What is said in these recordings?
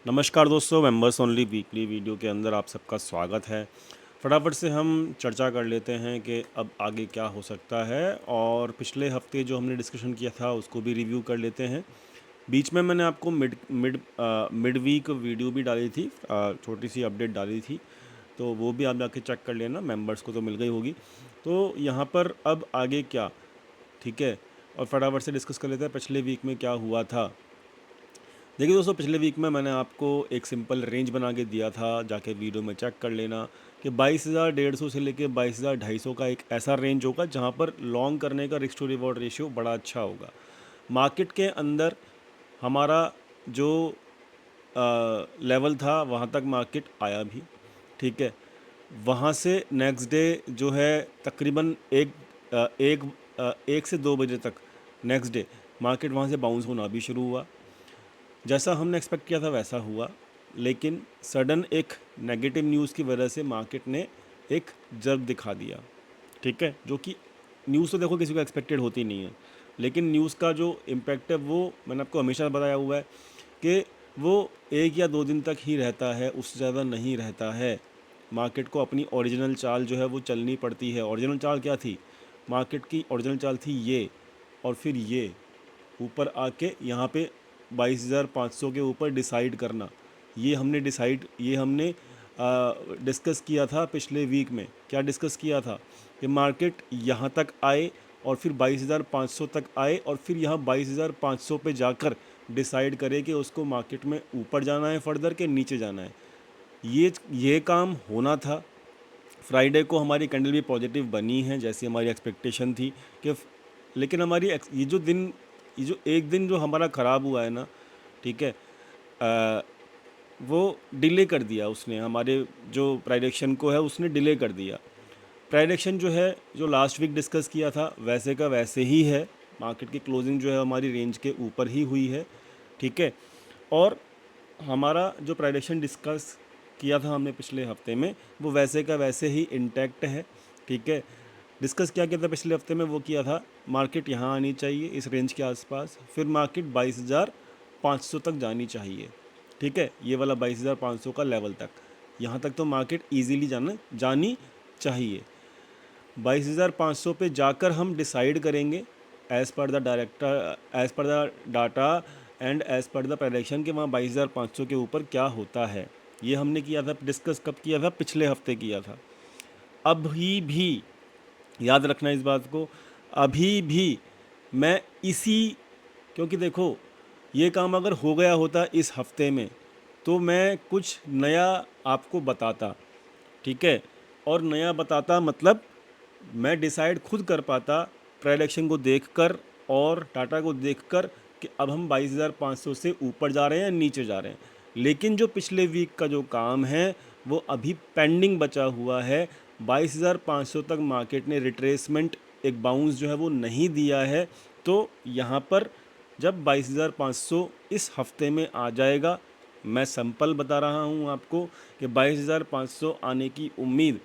नमस्कार दोस्तों, members only weekly video के अंदर आप सबका स्वागत है। फटाफट से हम चर्चा कर लेते हैं कि अब आगे क्या हो सकता है और पिछले हफ्ते जो हमने डिस्कशन किया था उसको भी रिव्यू कर लेते हैं। बीच में मैंने आपको मिड वीक वीडियो भी डाली थी, छोटी सी अपडेट डाली थी, तो वो भी आप जाके चेक कर लेना, मेंबर्स को तो मिल गई होगी। तो यहाँ पर अब आगे क्या, ठीक है, और फटाफट से डिस्कस कर लेते हैं पिछले वीक में क्या हुआ था। देखिए दोस्तों, पिछले वीक में मैंने आपको एक सिंपल रेंज बना के दिया था, जाके वीडियो में चेक कर लेना कि 22,150 से लेके 22,250 का एक ऐसा रेंज होगा जहां पर लॉन्ग करने का रिस्क टू रिवॉर्ड रेशियो बड़ा अच्छा होगा। मार्केट के अंदर हमारा जो लेवल था वहां तक मार्केट आया भी, ठीक है। वहां से नेक्स्ट डे जो है तकरीबन एक से 2 बजे तक नेक्स्ट डे मार्केट वहां से बाउंस होना भी शुरू हुआ। जैसा हमने एक्सपेक्ट किया था वैसा हुआ, लेकिन सडन एक नेगेटिव न्यूज़ की वजह से मार्केट ने एक जर्क दिखा दिया, ठीक है। जो कि न्यूज़ तो देखो किसी को एक्सपेक्टेड होती नहीं है, लेकिन न्यूज़ का जो इम्पैक्ट है वो मैंने आपको हमेशा बताया हुआ है कि वो 1 या 2 दिन तक ही रहता है, उससे ज़्यादा नहीं रहता है। मार्केट को अपनी ओरिजिनल चाल जो है वो चलनी पड़ती है। ओरिजिनल चाल क्या थी? मार्केट की ओरिजिनल चाल थी ये, और फिर ये ऊपर आके यहाँ पे 22,500 के ऊपर डिसाइड करना। ये हमने डिस्कस किया था पिछले वीक में। क्या डिस्कस किया था? कि मार्केट यहाँ तक आए और फिर 22,500 तक आए और फिर यहाँ 22,500 पे जाकर डिसाइड करे कि उसको मार्केट में ऊपर जाना है फर्दर के नीचे जाना है। ये काम होना था। फ्राइडे को हमारी कैंडल भी पॉजिटिव बनी है जैसी हमारी एक्सपेक्टेशन थी कि लेकिन ये जो एक दिन जो हमारा ख़राब हुआ है ना, ठीक है, वो डिले कर दिया उसने, हमारे जो प्राइडिक्शन को है उसने डिले कर दिया। प्राइडिक्शन जो है जो लास्ट वीक डिस्कस किया था वैसे का वैसे ही है। मार्केट की क्लोजिंग जो है हमारी रेंज के ऊपर ही हुई है, ठीक है। और हमारा जो प्राइडिक्शन डिस्कस किया था हमने पिछले हफ्ते में वो वैसे का वैसे ही इंटैक्ट है, ठीक है। डिस्कस क्या किया था पिछले हफ्ते में? वो किया था मार्केट यहाँ आनी चाहिए इस रेंज के आसपास, फिर मार्केट 22,500 तक जानी चाहिए, ठीक है। ये वाला 22,500 का लेवल तक, यहाँ तक तो मार्केट इजीली जानी चाहिए। 22,500 पे जाकर हम डिसाइड करेंगे as per the data and as per the prediction के वहाँ 22,500 के ऊपर क्या होता है। ये हमने किया था, डिस्कस कब किया था? पिछले हफ्ते किया था। अभी भी याद रखना इस बात को, अभी भी मैं इसी, क्योंकि देखो ये काम अगर हो गया होता इस हफ्ते में तो मैं कुछ नया आपको बताता, ठीक है। और नया बताता मतलब मैं डिसाइड खुद कर पाता प्राइडिक्शन को देखकर और डाटा को देखकर कि अब हम 22,500 से ऊपर जा रहे हैं या नीचे जा रहे हैं। लेकिन जो पिछले वीक का जो काम है वो अभी पेंडिंग बचा हुआ है। 22,500 तक मार्केट ने रिट्रेसमेंट, एक बाउंस जो है वो नहीं दिया है। तो यहाँ पर जब 22,500 इस हफ्ते में आ जाएगा, मैं सैंपल बता रहा हूँ आपको कि 22,500 आने की उम्मीद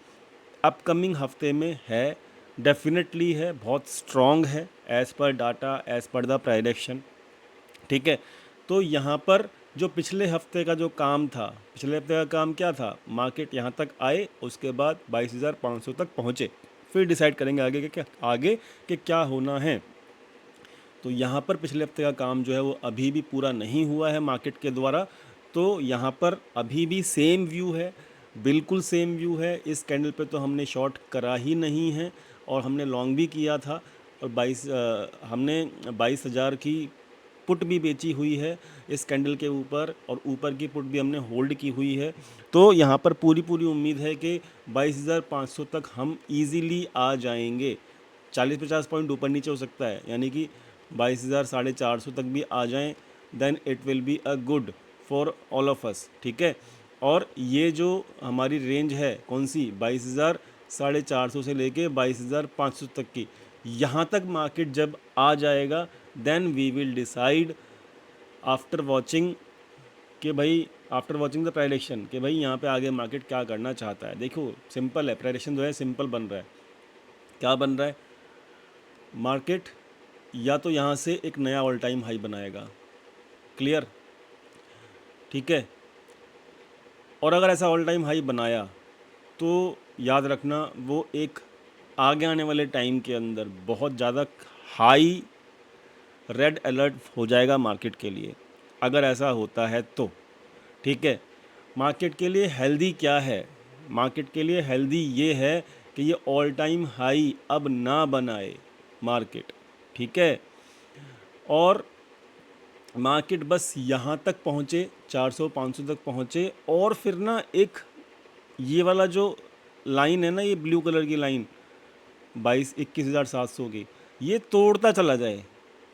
अपकमिंग हफ्ते में है, डेफिनेटली है, बहुत स्ट्रॉन्ग है as per data, as per the prediction, ठीक है। तो यहाँ पर जो पिछले हफ्ते का जो काम था, पिछले हफ्ते का काम क्या था? मार्केट यहाँ तक आए, उसके बाद 22,500 तक पहुँचे, फिर डिसाइड करेंगे आगे के क्या होना है। तो यहाँ पर पिछले हफ्ते का काम जो है वो अभी भी पूरा नहीं हुआ है मार्केट के द्वारा। तो यहाँ पर अभी भी सेम व्यू है, बिल्कुल सेम व्यू है। इस कैंडल पे तो हमने शॉर्ट करा ही नहीं है और हमने लॉन्ग भी किया था, और हमने 22,000 की पुट भी बेची हुई है इस कैंडल के ऊपर, और ऊपर की पुट भी हमने होल्ड की हुई है। तो यहाँ पर पूरी पूरी उम्मीद है कि 22,500 तक हम इजीली आ जाएंगे। 40-50 पॉइंट ऊपर नीचे हो सकता है, यानी कि 22,450 तक भी आ जाएं, then it will be a good for all of us, ठीक है। और ये जो हमारी रेंज है कौन सी? 22,450 से लेके 22,500 तक की, यहाँ तक मार्केट जब आ जाएगा then we will decide after watching कि भाई, आफ्टर वॉचिंग द प्राइडिक्शन, कि भाई यहाँ पे आगे मार्केट क्या करना चाहता है। देखो सिंपल है, प्राइडिक्शन जो है सिंपल बन रहा है। क्या बन रहा है? मार्केट या तो यहाँ से एक नया ऑल टाइम हाई बनाएगा, क्लियर, ठीक है। और अगर ऐसा ऑल टाइम हाई बनाया तो याद रखना वो एक आगे आने वाले टाइम के अंदर बहुत ज़्यादा हाई रेड अलर्ट हो जाएगा मार्केट के लिए, अगर ऐसा होता है तो। ठीक है, मार्केट के लिए हेल्दी क्या है? मार्केट के लिए हेल्दी ये है कि ये ऑल टाइम हाई अब ना बनाए मार्केट। ठीक है, और मार्केट बस यहाँ तक पहुँचे, 400-500 तक पहुँचे, और फिर ना एक ये वाला जो लाइन है ना, ये ब्लू कलर की लाइन 21,700 की, ये तोड़ता चला जाए।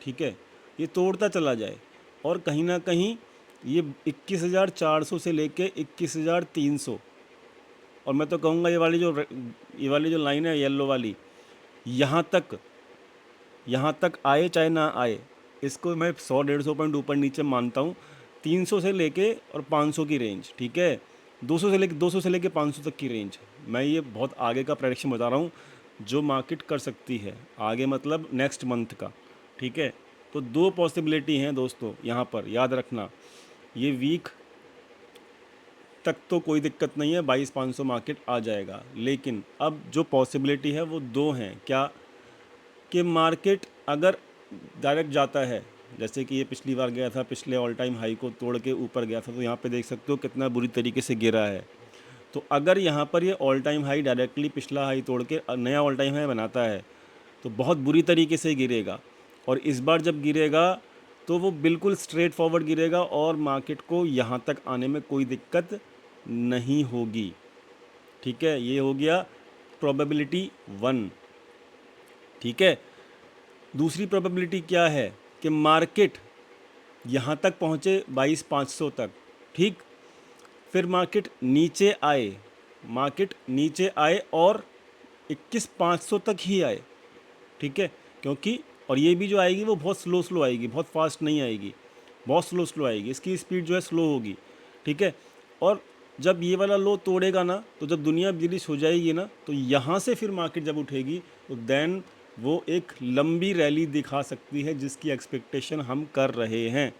ठीक है, ये तोड़ता चला जाए और कहीं ना कहीं ये 21,400 से लेके 21,300, और मैं तो कहूँगा ये वाली जो लाइन है येलो वाली, यहाँ तक आए चाहे ना आए, इसको मैं 100-150 पॉइंट ऊपर नीचे मानता हूँ। 300 से लेके और 500 की रेंज, ठीक है, 200 से लेके 500 तक की रेंज, मैं ये बहुत आगे का प्रेडिक्शन बता रहा हूँ जो मार्केट कर सकती है आगे, मतलब नेक्स्ट मंथ का। ठीक है, तो दो पॉसिबिलिटी हैं दोस्तों यहाँ पर, याद रखना। ये वीक तक तो कोई दिक्कत नहीं है, 22,500 मार्केट आ जाएगा, लेकिन अब जो पॉसिबिलिटी है वो दो हैं। क्या? कि मार्केट अगर डायरेक्ट जाता है, जैसे कि ये पिछली बार गया था, पिछले ऑल टाइम हाई को तोड़ के ऊपर गया था, तो यहाँ पे देख सकते हो कितना बुरी तरीके से गिरा है। तो अगर यहाँ पर ये ऑल टाइम हाई डायरेक्टली पिछला हाई तोड़ के नया ऑल टाइम हाई बनाता है तो बहुत बुरी तरीके से गिरेगा, और इस बार जब गिरेगा तो वो बिल्कुल स्ट्रेट फॉरवर्ड गिरेगा और मार्केट को यहाँ तक आने में कोई दिक्कत नहीं होगी। ठीक है, ये हो गया प्रोबेबिलिटी 1। ठीक है, दूसरी प्रोबेबिलिटी क्या है कि मार्केट यहाँ तक पहुँचे 22,500 तक। ठीक, फिर मार्केट नीचे आए और 21,500 तक ही आए। ठीक है, क्योंकि और ये भी जो आएगी वो बहुत स्लो आएगी, बहुत फास्ट नहीं आएगी, बहुत स्लो आएगी, इसकी स्पीड जो है स्लो होगी। ठीक है, और जब ये वाला लो तोड़ेगा ना, तो जब दुनिया बिजलिश हो जाएगी ना, तो यहाँ से फिर मार्केट जब उठेगी तो देन वो एक लंबी रैली दिखा सकती है, जिसकी एक्सपेक्टेशन हम कर रहे हैं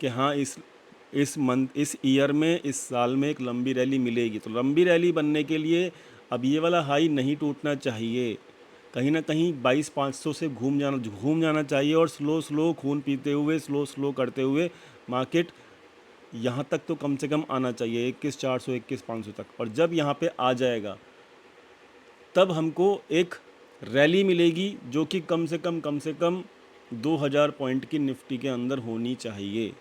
कि हाँ इस ईयर में, इस साल में एक लंबी रैली मिलेगी। तो लंबी रैली बनने के लिए अब ये वाला हाई नहीं टूटना चाहिए, कहीं ना कहीं 22,500 से घूम जाना चाहिए, और स्लो खून पीते हुए, स्लो करते हुए मार्केट यहाँ तक तो कम से कम आना चाहिए, 21,400 21,500 तक। और जब यहाँ पे आ जाएगा तब हमको एक रैली मिलेगी जो कि कम से कम 2,000 पॉइंट की निफ्टी के अंदर होनी चाहिए,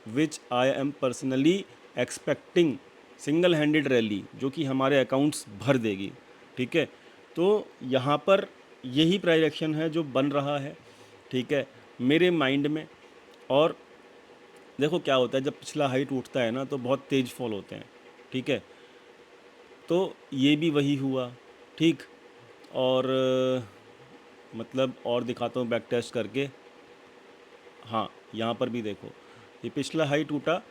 which I am personally expecting, single handed rally जो कि हमारे अकाउंट्स भर देगी। ठीक है, तो यहाँ पर यही प्राइजेक्शन है जो बन रहा है। ठीक है, मेरे माइंड में। और देखो क्या होता है, जब पिछला हाई टूटता है ना तो बहुत तेज़ फॉल होते हैं। ठीक है, तो ये भी वही हुआ। ठीक, और मतलब और दिखाता हूँ बैक टेस्ट करके। हाँ, यहाँ पर भी देखो, ये पिछला हाई टूटा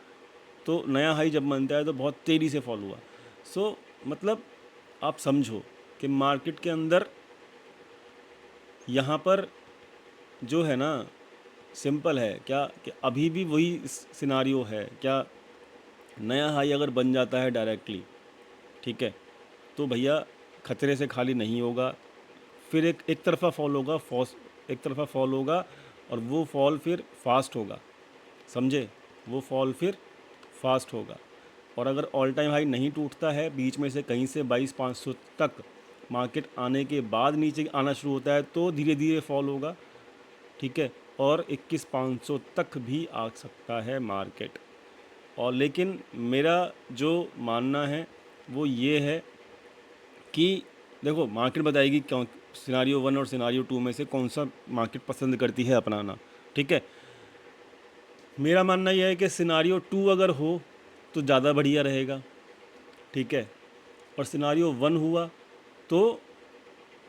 तो नया हाई जब बनता है तो बहुत तेज़ी से फॉल हुआ। सो मतलब आप समझो कि मार्केट के अंदर यहाँ पर जो है ना, सिंपल है क्या कि अभी भी वही सिनारियो है। क्या? नया हाई अगर बन जाता है डायरेक्टली, ठीक है, तो भैया खतरे से खाली नहीं होगा, फिर एक तरफा फॉल होगा, एक तरफा फॉल होगा, और वो फॉल फिर फास्ट होगा, समझे? वो फॉल फिर फास्ट होगा। और अगर ऑल टाइम हाई नहीं टूटता है, बीच में से कहीं से 22,500 तक मार्केट आने के बाद नीचे आना शुरू होता है, तो धीरे धीरे फॉल होगा। ठीक है, और 21,500 तक भी आ सकता है मार्केट। और लेकिन मेरा जो मानना है वो ये है कि देखो, मार्केट बताएगी क्यों, सिनारियो 1 और सिनारियो 2 में से कौन सा मार्केट पसंद करती है अपनाना। ठीक है, मेरा मानना यह है कि सिनारियो 2 अगर हो तो ज़्यादा बढ़िया रहेगा। ठीक है, और सिनारियो 1 हुआ तो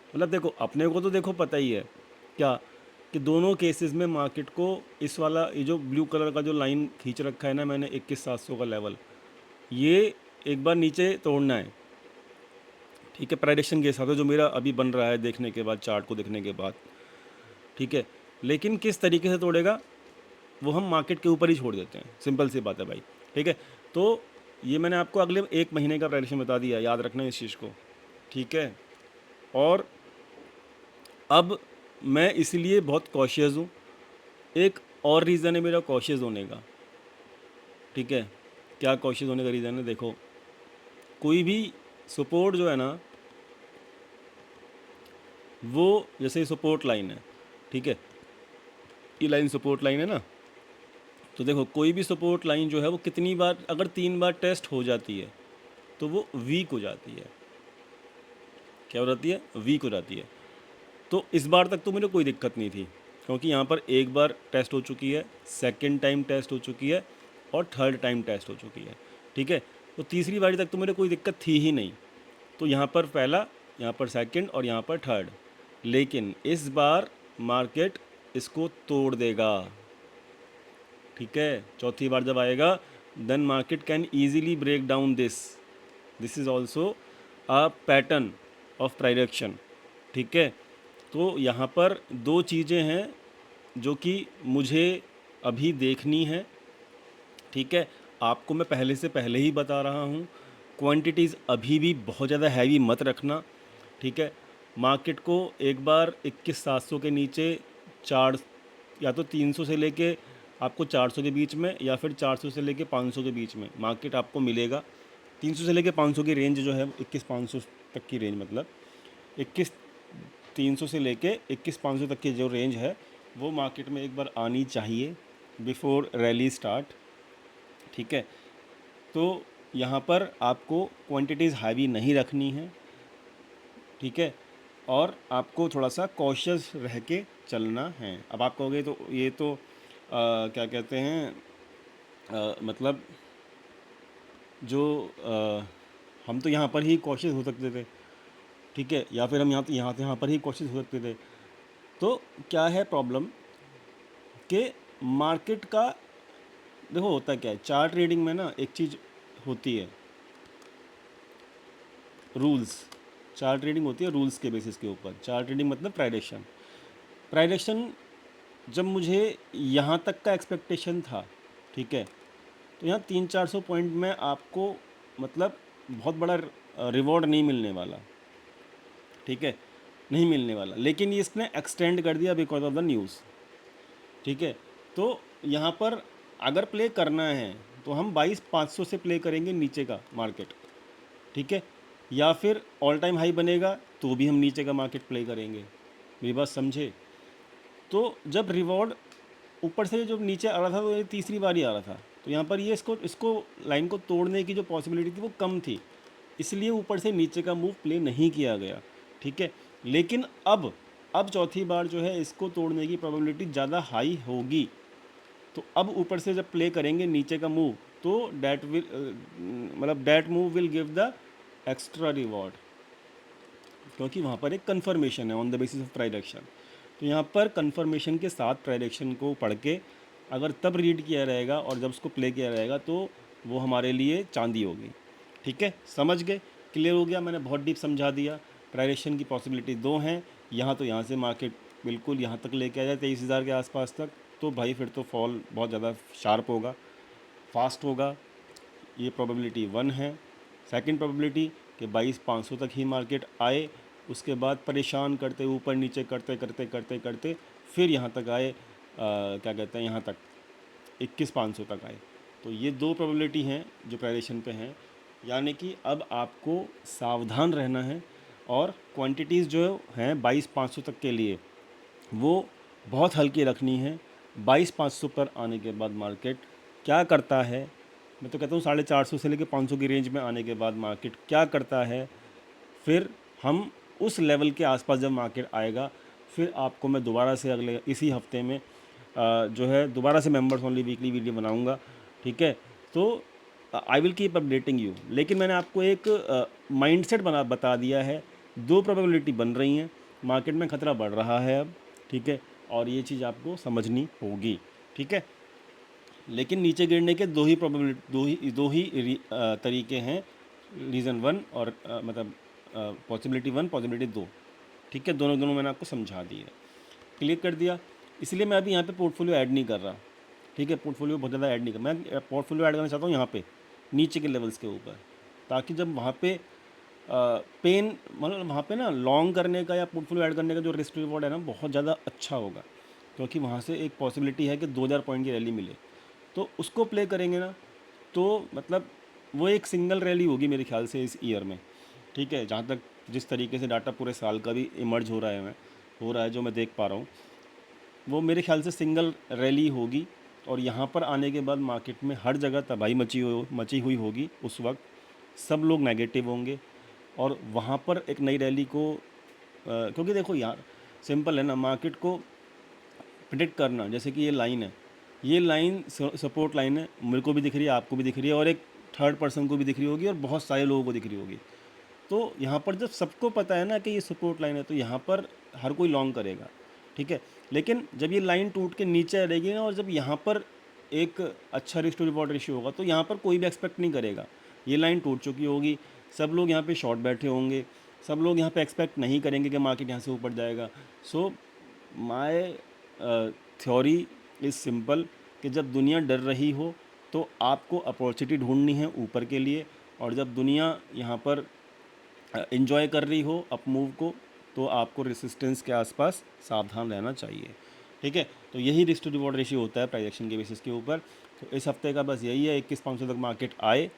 मतलब देखो, अपने को तो देखो पता ही है क्या कि दोनों केसेस में मार्केट को इस वाला, ये जो ब्लू कलर का जो लाइन खींच रखा है ना मैंने 21,700 का लेवल, ये एक बार नीचे तोड़ना है। ठीक है, प्रेडिक्शन के हिसाब से जो मेरा अभी बन रहा है देखने के बाद, चार्ट को देखने के बाद। ठीक है, लेकिन किस तरीके से तोड़ेगा वो हम मार्केट के ऊपर ही छोड़ देते हैं, सिंपल सी बात है भाई। ठीक है, तो ये मैंने आपको अगले 1 महीने का प्राइडिक्शन बता दिया, याद रखना इस चीज़ को, ठीक है। और अब मैं इसलिए बहुत कॉशियस हूँ। एक और रीज़न है मेरा कॉशियस होने का, ठीक है। क्या कॉशियस होने का रीज़न है, देखो कोई भी सपोर्ट जो है ना, वो जैसे सपोर्ट लाइन है, ठीक है, ये लाइन सपोर्ट लाइन है ना, तो देखो कोई भी सपोर्ट लाइन जो है वो कितनी बार, अगर 3 बार टेस्ट हो जाती है तो वो वीक हो जाती है। क्या हो जाती है? वीक हो जाती है। तो इस बार तक तो मुझे कोई दिक्कत नहीं थी, क्योंकि यहाँ पर एक बार टेस्ट हो चुकी है, सेकंड टाइम टेस्ट हो चुकी है और थर्ड टाइम टेस्ट हो चुकी है, ठीक है। तो तीसरी बारी तक तो मुझे कोई दिक्कत थी ही नहीं। तो यहाँ पर पहला, यहाँ पर सेकंड और यहाँ पर थर्ड। लेकिन इस बार मार्केट इसको तोड़ देगा, ठीक है। चौथी बार जब आएगा, then market can easily break down this is also a pattern of prediction, ठीक है। तो यहाँ पर दो चीज़ें हैं जो कि मुझे अभी देखनी है, ठीक है। आपको मैं पहले से पहले ही बता रहा हूँ, क्वांटिटीज़ अभी भी बहुत ज़्यादा हैवी मत रखना, ठीक है। मार्केट को एक बार 21,700 के नीचे, चार या तो 300 से लेके आपको 400 के बीच में, या फिर 400 से लेके 500 के बीच में मार्केट आपको मिलेगा। 300 से लेके 500 की रेंज जो है, 21,500 तक की रेंज, मतलब 21,300 से लेके 21,500 तक की जो रेंज है वो मार्केट में एक बार आनी चाहिए बिफोर रैली स्टार्ट, ठीक है। तो यहाँ पर आपको क्वांटिटीज़ हैवी नहीं रखनी है, ठीक है, और आपको थोड़ा सा कॉशियस रह के चलना है। अब आप कहोगे तो ये तो क्या कहते हैं, मतलब जो हम तो यहाँ पर ही कॉशियस हो सकते थे, ठीक है, या फिर हम यहाँ पर ही कॉशियस हो सकते थे। तो क्या है प्रॉब्लम कि मार्केट का, देखो होता क्या है चार्ट ट्रेडिंग में ना, एक चीज़ होती है रूल्स। चार्ट ट्रेडिंग होती है रूल्स के बेसिस के ऊपर। चार्ट ट्रेडिंग मतलब प्राइडिक्शन। प्राइडिक्शन जब मुझे यहाँ तक का एक्सपेक्टेशन था, ठीक है, तो यहाँ 300-400 पॉइंट में आपको मतलब बहुत बड़ा रिवॉर्ड नहीं मिलने वाला, ठीक है, नहीं मिलने वाला। लेकिन ये इसने एक्सटेंड कर दिया बिकॉज ऑफ द न्यूज़, ठीक है। तो यहाँ पर अगर प्ले करना है तो हम 22,500 से प्ले करेंगे नीचे का मार्केट, ठीक है, या फिर ऑल टाइम हाई बनेगा तो भी हम नीचे का मार्केट प्ले करेंगे। मेरी बात समझे? तो जब रिवॉर्ड ऊपर से जब नीचे आ रहा था, तो ये तीसरी बार ही आ रहा था, तो यहाँ पर ये इसको लाइन को तोड़ने की जो पॉसिबिलिटी थी वो कम थी, इसलिए ऊपर से नीचे का मूव प्ले नहीं किया गया, ठीक है। लेकिन अब चौथी बार जो है इसको तोड़ने की प्रोबेबिलिटी ज़्यादा हाई होगी। तो अब ऊपर से जब प्ले करेंगे नीचे का मूव, तो डैट विल मतलब that move will give the extra reward, क्योंकि वहाँ पर एक कन्फर्मेशन है ऑन द बेसिस ऑफ प्राइडिक्शन। तो यहाँ पर कन्फर्मेशन के साथ प्राइडिक्शन को पढ़ के अगर तब रीड किया रहेगा और जब उसको प्ले किया रहेगा, तो वो हमारे लिए चांदी होगी, ठीक है। समझ गए? क्लियर हो गया? मैंने बहुत डीप समझा दिया। प्राइडिक्शन की पॉसिबिलिटी दो हैं, यहाँ तो यहाँ से मार्केट बिल्कुल यहाँ तक लेके आ जाए 23,000 के आसपास तक, तो भाई फिर तो फॉल बहुत ज़्यादा शार्प होगा, फास्ट होगा। ये प्रोबेबिलिटी 1 है। सेकंड प्रोबेबिलिटी कि 22,500 तक ही मार्केट आए, उसके बाद परेशान करते ऊपर नीचे करते करते करते करते फिर यहाँ तक आए, क्या कहते हैं, यहाँ तक 21,500 तक आए। तो ये दो प्रोबेबिलिटी हैं जो प्राइडिक्शन पे हैं, यानी कि अब आपको सावधान रहना है और क्वांटिटीज़ जो हैं 22,500 तक के लिए वो बहुत हल्की रखनी है। 22,500 पर आने के बाद मार्केट क्या करता है, मैं तो कहता हूँ 450 से लेकर 500 की रेंज में आने के बाद मार्केट क्या करता है, फिर हम उस लेवल के आसपास जब मार्केट आएगा, फिर आपको मैं दोबारा से अगले इसी हफ्ते में जो है दोबारा से मेंबर्स ओनली वीकली वीडियो बनाऊंगा, ठीक है। तो I will keep updating you. लेकिन मैंने आपको एक माइंडसेट बता दिया है। दो प्रोबेबिलिटी बन रही हैं, मार्केट में ख़तरा बढ़ रहा है अब, ठीक है, और ये चीज़ आपको समझनी होगी, ठीक है। लेकिन नीचे गिरने के दो ही प्रोबेबिलिटी, दो ही तरीके हैं, रीज़न 1 और मतलब पॉसिबिलिटी 1, पॉसिबिलिटी 2, ठीक है। दोनों मैंने आपको समझा दिया, क्लियर कर दिया। इसलिए मैं अभी यहाँ पे पोर्टफोलियो ऐड नहीं कर रहा, ठीक है। पोर्टफोलियो बहुत ज़्यादा ऐड नहीं कर, मैं पोर्टफोलियो ऐड करना चाहता हूँ यहाँ पे नीचे के लेवल्स के ऊपर, ताकि जब वहाँ पे पेन मतलब वहाँ पे ना लॉन्ग करने का या पोर्टफोलियो ऐड करने का जो रिस्क रिवॉर्ड है ना बहुत ज़्यादा अच्छा होगा, क्योंकि वहाँ से एक पॉसिबिलिटी है कि 2000 पॉइंट की रैली मिले। तो उसको प्ले करेंगे ना, तो मतलब वो एक सिंगल रैली होगी मेरे ख्याल से इस ईयर में। ठीक है, जहाँ तक जिस तरीके से डाटा पूरे साल का भी इमर्ज हो रहा है जो मैं देख पा रहा हूँ, वो मेरे ख्याल से सिंगल रैली होगी। और यहाँ पर आने के बाद मार्केट में हर जगह तबाही मची हुई होगी। उस वक्त सब लोग नेगेटिव होंगे और वहाँ पर एक नई रैली को क्योंकि देखो यार, सिंपल है ना, मार्केट को प्रिडिक्ट करना। जैसे कि ये लाइन सपोर्ट लाइन है, मेरे को भी दिख रही है, आपको भी दिख रही है, और एक थर्ड पर्सन को भी दिख रही होगी और बहुत सारे लोगों को दिख रही होगी। तो यहाँ पर जब सबको पता है ना कि ये सपोर्ट लाइन है, तो यहाँ पर हर कोई लॉन्ग करेगा। ठीक है, लेकिन जब ये लाइन टूट के नीचे रहेगी ना, और जब यहाँ पर एक अच्छा रिस्क टू रिवॉर्ड रेशियो होगा, तो यहाँ पर कोई भी एक्सपेक्ट नहीं करेगा। ये लाइन टूट चुकी होगी, सब लोग यहाँ पे शॉर्ट बैठे होंगे, सब लोग यहाँ पे एक्सपेक्ट नहीं करेंगे कि मार्केट यहाँ से ऊपर जाएगा। So my theory is simple, कि जब दुनिया डर रही हो तो आपको अपॉर्चुनिटी ढूंढनी है ऊपर के लिए, और जब दुनिया यहाँ पर इन्जॉय कर रही हो अप मूव को, तो आपको रेसिस्टेंस के आसपास सावधान रहना चाहिए। ठीक है, तो यही रिस्क टू रिवॉर्ड रेशियो होता है प्राइस एक्शन के बेसिस के ऊपर। तो इस हफ्ते का बस यही है, 21,500 तक मार्केट आए।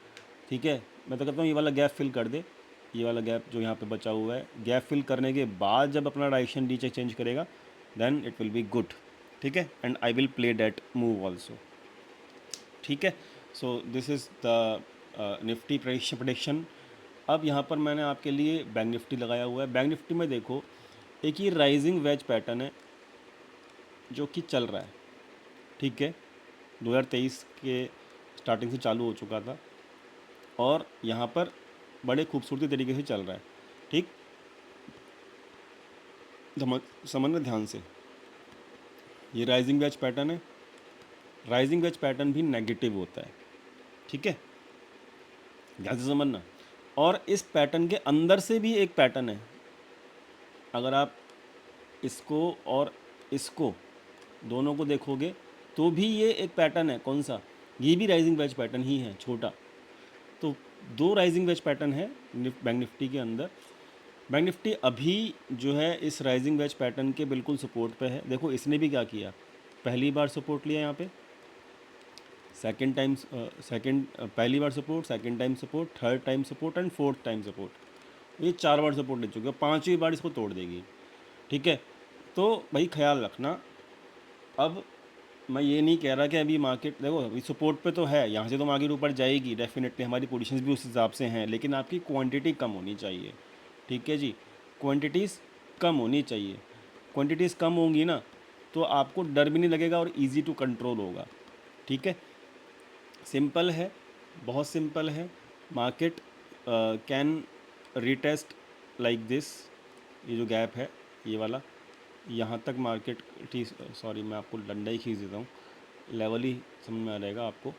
ठीक है, मैं तो कहता हूँ ये वाला गैप फिल कर दे, ये वाला गैप जो यहाँ पे बचा हुआ है, गैप फिल करने के बाद जब अपना डायरेक्शन नीचे चेंज करेगा, then it will be good. ठीक है, and I will play that move also. ठीक है, so this is the Nifty prediction. अब यहाँ पर मैंने आपके लिए बैंक निफ्टी लगाया हुआ है। बैंक निफ्टी में देखो, एक ये राइजिंग वेज पैटर्न है जो कि चल रहा है। ठीक है, 2023 के स्टार्टिंग से चालू हो चुका था और यहाँ पर बड़े खूबसूरती तरीके से चल रहा है। ठीक, समझना ध्यान से, ये राइजिंग वेज पैटर्न है। राइजिंग वेज पैटर्न भी नेगेटिव होता है। ठीक है, ध्यान से समझना। और इस पैटर्न के अंदर से भी एक पैटर्न है। अगर आप इसको और इसको दोनों को देखोगे तो भी ये एक पैटर्न है। कौन सा? ये भी राइजिंग वेज पैटर्न ही है, छोटा। तो दो राइजिंग वेज पैटर्न है बैंक निफ्टी के अंदर। बैंक निफ्टी अभी जो है इस राइजिंग वेज पैटर्न के बिल्कुल सपोर्ट पे है। देखो इसने भी क्या किया, पहली बार सपोर्ट लिया यहाँ पे, पहली बार support, second time support, third time support and fourth time support. ये 4 बार सपोर्ट ले चुके हैं, 5वीं बार इसको तोड़ देगी। ठीक है, तो भाई ख्याल रखना। अब मैं ये नहीं कह रहा कि अभी मार्केट देखो अभी सपोर्ट पे तो है, यहाँ से तो मार्केट ऊपर जाएगी डेफिनेटली, हमारी पोजीशंस भी उस हिसाब से हैं, लेकिन आपकी क्वांटिटी कम होनी चाहिए। ठीक है जी, क्वांटिटीज़ कम होनी चाहिए। क्वांटिटीज़ कम होंगी ना, तो आपको डर भी नहीं लगेगा और इजी टू कंट्रोल होगा। ठीक है, सिंपल है, बहुत सिंपल है। Market can retest like this, ये जो गैप है ये वाला, यहाँ तक मार्केट ठीक, सॉरी मैं आपको डंडा ही खींच देता हूँ, लेवल ही समझ में आ जाएगा आपको।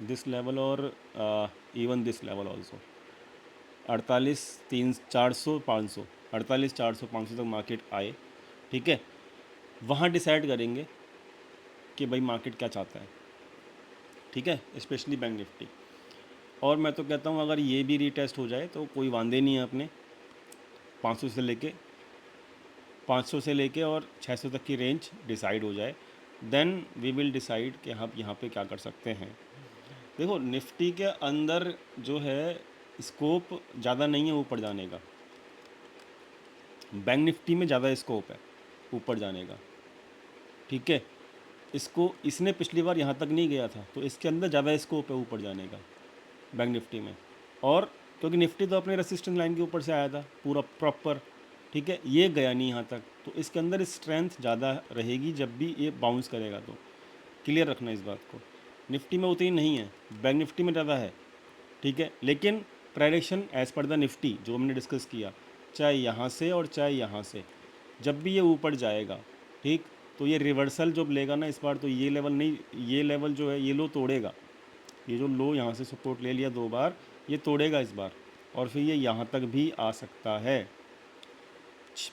दिस लेवल और इवन दिस लेवल ऑल्सो 48,300 400 500, 48,400 500 तक मार्केट आए। ठीक है, वहाँ डिसाइड करेंगे कि भाई मार्केट क्या चाहता है। ठीक है, स्पेशली बैंक निफ्टी। और मैं तो कहता हूँ अगर ये भी रीटेस्ट हो जाए तो कोई वांदे नहीं है, अपने 500 से लेके 500 से लेके और 600 तक की रेंज डिसाइड हो जाए, देन वी विल डिसाइड कि हम यहाँ पे क्या कर सकते हैं। देखो निफ्टी के अंदर जो है स्कोप ज़्यादा नहीं है ऊपर जाने का, बैंक निफ्टी में ज़्यादा स्कोप है ऊपर जाने का। ठीक है, इसको इसने पिछली बार यहाँ तक नहीं गया था, तो इसके अंदर ज़्यादा स्कोप है ऊपर जाने का बैंक निफ्टी में। और क्योंकि निफ्टी तो अपने रेसिस्टेंस लाइन के ऊपर से आया था पूरा प्रॉपर। ठीक है, ये गया नहीं यहाँ तक, तो इसके अंदर स्ट्रेंथ ज़्यादा रहेगी जब भी ये बाउंस करेगा। तो क्लियर रखना इस बात को, निफ्टी में उतनी नहीं है, बैंक निफ्टी में ज़्यादा है। ठीक है, लेकिन प्राइडेक्शन एज़ पर द निफ्टी जो हमने डिस्कस किया, चाहे यहाँ से और चाहे यहाँ से, जब भी ये ऊपर जाएगा, ठीक, तो ये रिवर्सल जो लेगा ना इस बार, तो ये लेवल नहीं, ये लेवल जो है ये लो तोड़ेगा। ये जो लो यहाँ से सपोर्ट ले लिया 2 बार, ये तोड़ेगा इस बार, और फिर ये यहाँ तक भी आ सकता है,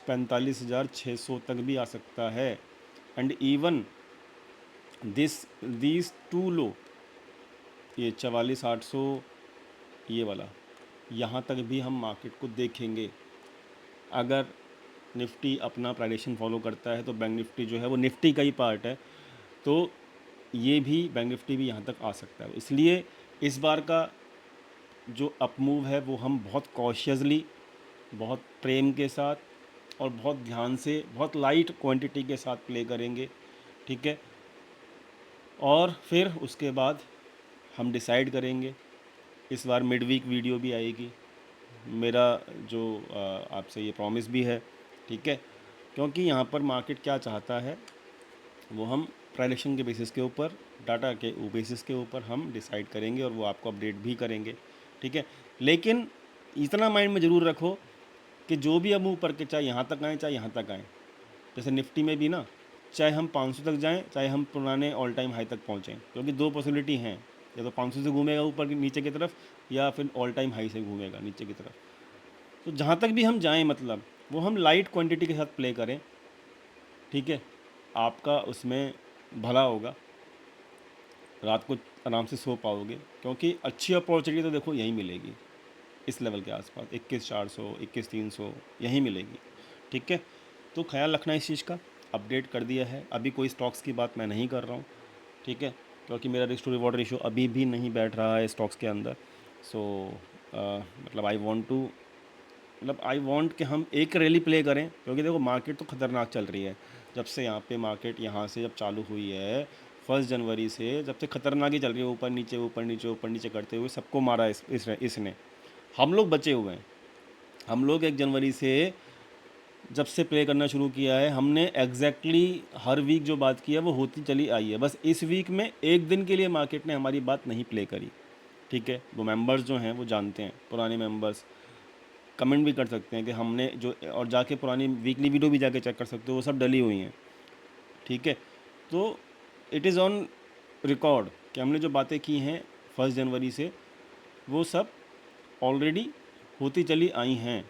45,600 तक भी आ सकता है। And even these to low, ये 44,800, ये वाला, यहाँ तक भी हम मार्केट को देखेंगे। अगर निफ्टी अपना प्राइडेशन फॉलो करता है तो बैंक निफ्टी जो है वो निफ्टी का ही पार्ट है, तो ये भी बैंक निफ्टी भी यहाँ तक आ सकता है। इसलिए इस बार का जो अप मूव है वो हम बहुत कॉशियसली, बहुत प्रेम के साथ और बहुत ध्यान से, बहुत लाइट क्वांटिटी के साथ प्ले करेंगे, ठीक है। और फिर उसके बाद हम डिसाइड करेंगे। इस बार मिड वीक वीडियो भी आएगी, मेरा जो आपसे ये प्रॉमिस भी है, ठीक है। क्योंकि यहाँ पर मार्केट क्या चाहता है वो हम प्राइडेशन के बेसिस के ऊपर, डाटा के बेसिस के ऊपर हम डिसाइड करेंगे और वो आपको अपडेट भी करेंगे, ठीक है। लेकिन इतना माइंड में ज़रूर रखो कि जो भी हम ऊपर के, चाहे यहाँ तक आएँ चाहे यहाँ तक आएँ, जैसे निफ्टी में भी ना, चाहे हम 500 तक जाएं चाहे हम पुराने ऑल टाइम हाई तक पहुँचें, क्योंकि दो पॉसिबिलिटी हैं, या तो 500 से घूमेगा ऊपर नीचे की तरफ, या फिर ऑल टाइम हाई से घूमेगा नीचे की तरफ। तो जहाँ तक भी हम जाएं, मतलब वो हम लाइट क्वांटिटी के साथ प्ले करें, ठीक है। आपका उसमें भला होगा, रात को आराम से सो पाओगे, क्योंकि अच्छी अपॉर्चुनिटी तो देखो यहीं मिलेगी, इस लेवल के आसपास 21,400, 21,300 यहीं मिलेगी, ठीक है। तो ख्याल रखना इस चीज़ का, अपडेट कर दिया है। अभी कोई स्टॉक्स की बात मैं नहीं कर रहा हूँ, ठीक है, क्योंकि मेरा रिस्क टू रिवॉर्ड रेशियो अभी भी नहीं बैठ रहा है स्टॉक्स के अंदर। सो मतलब आई वांट कि हम एक रैली प्ले करें, क्योंकि देखो मार्केट तो ख़तरनाक चल रही है। जब से यहाँ पे मार्केट यहाँ से जब चालू हुई है 1 जनवरी से, जब से ख़तरनाक ही चल रही है, ऊपर नीचे ऊपर नीचे ऊपर नीचे करते हुए सबको मारा इसने। हम लोग बचे हुए हैं। हम लोग 1 जनवरी से जब से प्ले करना शुरू किया है, हमने एग्जैक्टली हर वीक जो बात की है वो होती चली आई है। बस इस वीक में एक दिन के लिए मार्केट ने हमारी बात नहीं प्ले करी, ठीक है। वो मेंबर्स जो हैं वो जानते हैं, पुराने मेंबर्स कमेंट भी कर सकते हैं कि हमने जो, और जाके पुरानी वीकली वीडियो भी जाके चेक कर सकते हो, वो सब डली हुई हैं, ठीक है। तो इट इज़ ऑन रिकॉर्ड कि हमने जो बातें की हैं 1 जनवरी से वो सब ऑलरेडी होती चली आई हैं,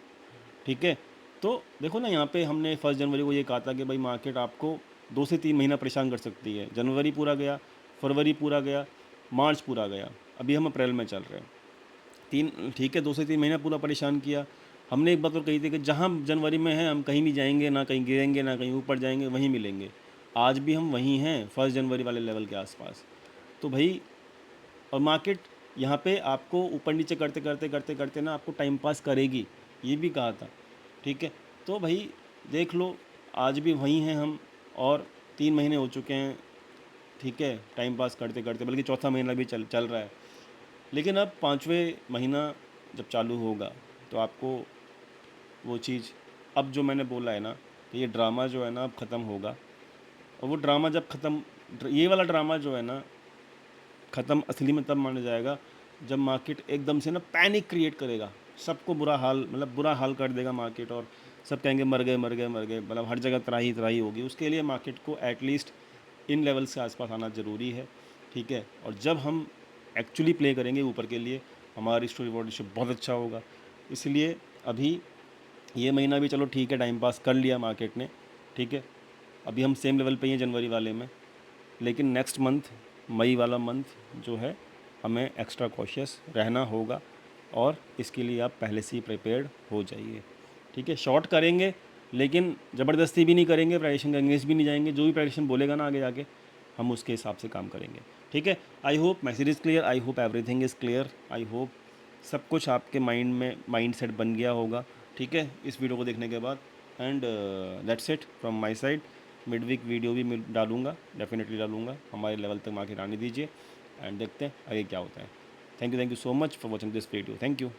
ठीक है। तो देखो ना, यहाँ पे हमने 1 जनवरी को ये कहा था कि भाई मार्केट आपको 2 से 3 महीना परेशान कर सकती है। जनवरी पूरा गया, फरवरी पूरा गया, मार्च पूरा गया, अभी हम अप्रैल में चल रहे हैं। ठीक है, 2 से 3 महीना पूरा परेशान किया। हमने एक बात और कही थी कि जहाँ जनवरी में है हम कहीं भी जाएंगे ना, कहीं गिरेंगे ना, कहीं ऊपर जाएंगे, वहीं मिलेंगे। आज भी हम वहीं हैं 1 जनवरी वाले लेवल के आसपास। तो भाई, और मार्केट यहाँ पे आपको ऊपर नीचे करते करते करते करते ना आपको टाइम पास करेगी, ये भी कहा था, ठीक है। तो भाई देख लो, आज भी वहीं हैं हम, और 3 महीने हो चुके हैं, ठीक है, टाइम पास करते करते, बल्कि चौथा महीना भी चल रहा है। लेकिन अब 5वें महीना जब चालू होगा तो आपको वो चीज़, अब जो मैंने बोला है ना, तो ये ड्रामा जो है ना अब ख़त्म होगा। और वो ड्रामा जब ख़त्म, ये वाला ड्रामा जो है ना ख़त्म असली में तब माना जाएगा जब मार्केट एकदम से ना पैनिक क्रिएट करेगा, सबको बुरा हाल, मतलब बुरा हाल कर देगा मार्केट, और सब कहेंगे मर गए मर गए मर गए, मतलब हर जगह त्राही त्राही होगी। उसके लिए मार्केट को एटलीस्ट इन लेवल से आसपास आना ज़रूरी है, ठीक है। और जब हम एक्चुअली प्ले करेंगे ऊपर के लिए, हमारा रिस्क टू रिवॉर्ड रेशियो बहुत अच्छा होगा। इसलिए अभी ये महीना भी चलो ठीक है, टाइम पास कर लिया मार्केट ने, ठीक है। अभी हम सेम लेवल पे ही हैं जनवरी वाले में, लेकिन नेक्स्ट मंथ, मई वाला मंथ जो है, हमें एक्स्ट्रा कॉशियस रहना होगा, और इसके लिए आप पहले से ही प्रिपेयर्ड हो जाइए, ठीक है। शॉर्ट करेंगे लेकिन ज़बरदस्ती भी नहीं करेंगे, प्राइडेशन के अगेंस्ट भी नहीं जाएंगे। जो भी प्राइडेशन बोलेगा ना आगे जाके, हम उसके हिसाब से काम करेंगे, ठीक है। I hope message is clear, I hope everything is clear, I hope सब कुछ आपके माइंड में माइंड सेट बन गया होगा, ठीक है, इस वीडियो को देखने के बाद। And that's it from my side. Mid week video भी मैं डालूंगा, डेफिनेटली डालूंगा। हमारे लेवल तक मार्केट आने दीजिए, एंड देखते हैं आगे क्या होता है। Thank you so much for watching this video, thank you.